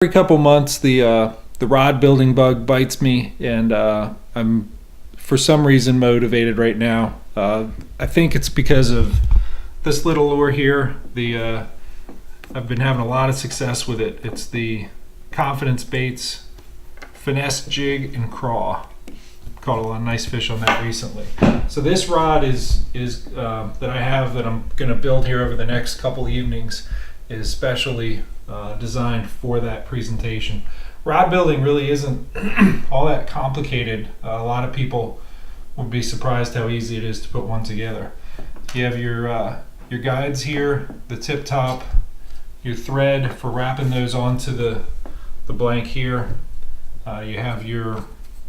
Every couple months the rod building bug bites me, and I'm for some reason motivated right now. I think it's because of this little lure here. I've been having a lot of success with it. It's the Confidence Baits Finesse Jig and Craw. Caught a lot of nice fish on that recently. So this rod is that I have that I'm going to build here over the next couple evenings is specially designed for that presentation. Rod building really isn't all that complicated. A lot of people would be surprised how easy it is to put one together. You have your guides here, the tip top, your thread for wrapping those onto the blank here. You have your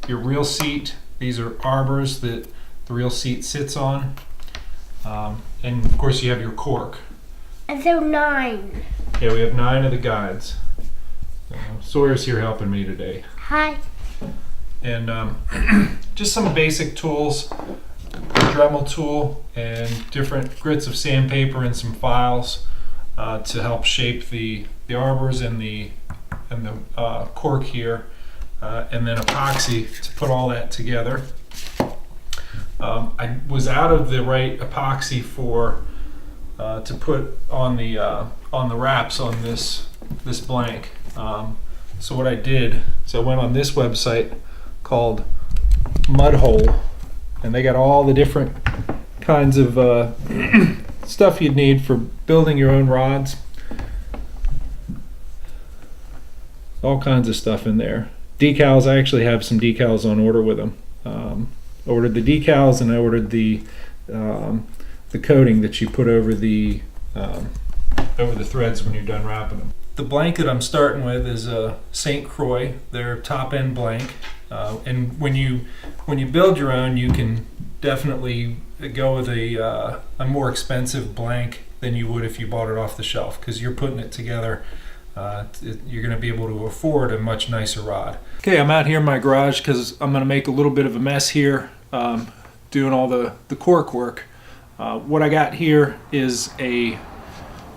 reel seat. These are arbors that the reel seat sits on. And of course you have your cork. And so 9. Yeah, we have 9 of the guides. Sawyer's here helping me today. Hi. And just some basic tools, a Dremel tool and different grits of sandpaper and some files to help shape the arbors and the cork here, and then epoxy to put all that together. I was out of the right epoxy for to put on the wraps on this blank. So what I did is I went on this website called Mudhole, and they got all the different kinds of stuff you'd need for building your own rods. All kinds of stuff in there. Decals, I actually have some decals on order with them. Ordered the decals, and I ordered the coating that you put over the threads when you're done wrapping them. The blanket I'm starting with is a St. Croix, their top end blank. And when you build your own, you can definitely go with a more expensive blank than you would if you bought it off the shelf, because you're putting it together. You're going to be able to afford a much nicer rod. Okay, I'm out here in my garage because I'm going to make a little bit of a mess here, doing all the cork work. What I got here is a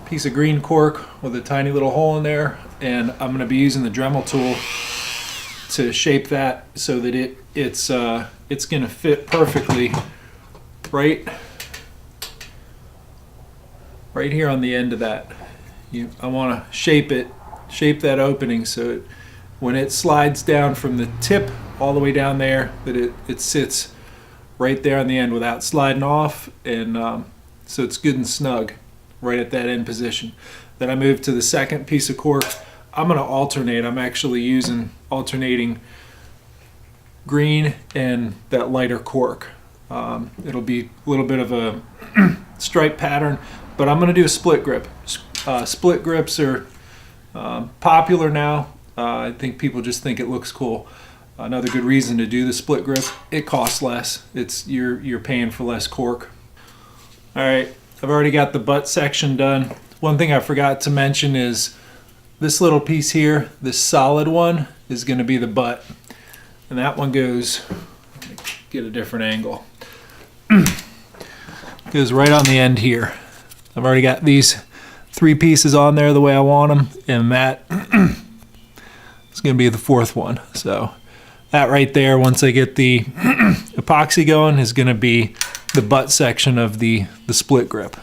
piece of green cork with a tiny little hole in there, and I'm going to be using the Dremel tool to shape that so that it's going to fit perfectly right here on the end of that. I want to shape that opening so when it slides down from the tip all the way down there, that it sits right there on the end without sliding off, and so it's good and snug right at that end position. Then I move to the second piece of cork. I'm going to alternate. I'm actually alternating green and that lighter cork. It'll be a little bit of a stripe pattern, but I'm going to do a split grip. Split grips are popular now. I think people just think it looks cool. Another good reason to do the split grip, it costs less. You're paying for less cork. All right, I've already got the butt section done. One thing I forgot to mention is this little piece here, this solid one, is going to be the butt, and that one goes, let me get a different angle, goes right on the end here. I've already got these 3 pieces on there the way I want them, and that is going to be the 4th one. So that right there, once I get the epoxy going, is going to be the butt section of the split grip.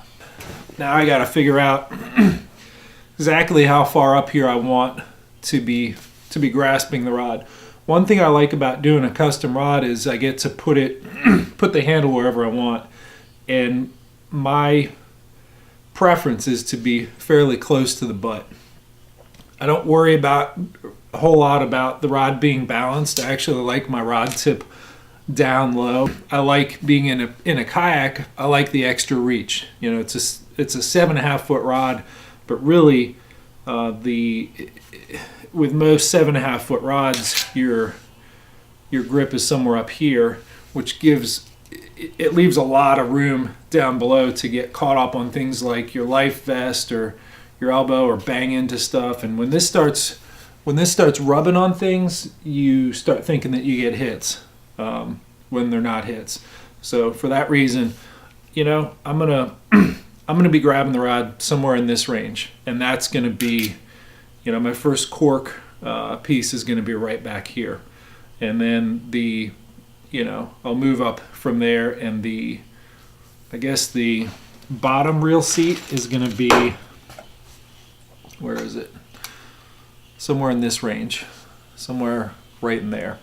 Now I got to figure out exactly how far up here I want to be grasping the rod. One thing I like about doing a custom rod is I get to put the handle wherever I want, and my preference is to be fairly close to the butt. I don't worry about a whole lot about the rod being balanced. I actually like my rod tip down low. I like being in a kayak. I like the extra reach. You know, it's a 7.5 foot rod, but really with most 7.5 foot rods, your grip is somewhere up here, which it leaves a lot of room down below to get caught up on things like your life vest or your elbow, or bang into stuff. And when this starts rubbing on things, you start thinking that you get hits when they're not hits. So for that reason, you know, I'm gonna be grabbing the rod somewhere in this range, and that's gonna be you know, my first cork piece is going to be right back here. And then the, you know, I'll move up from there, and I guess the bottom reel seat is going to be, where is it? Somewhere in this range, somewhere right in there.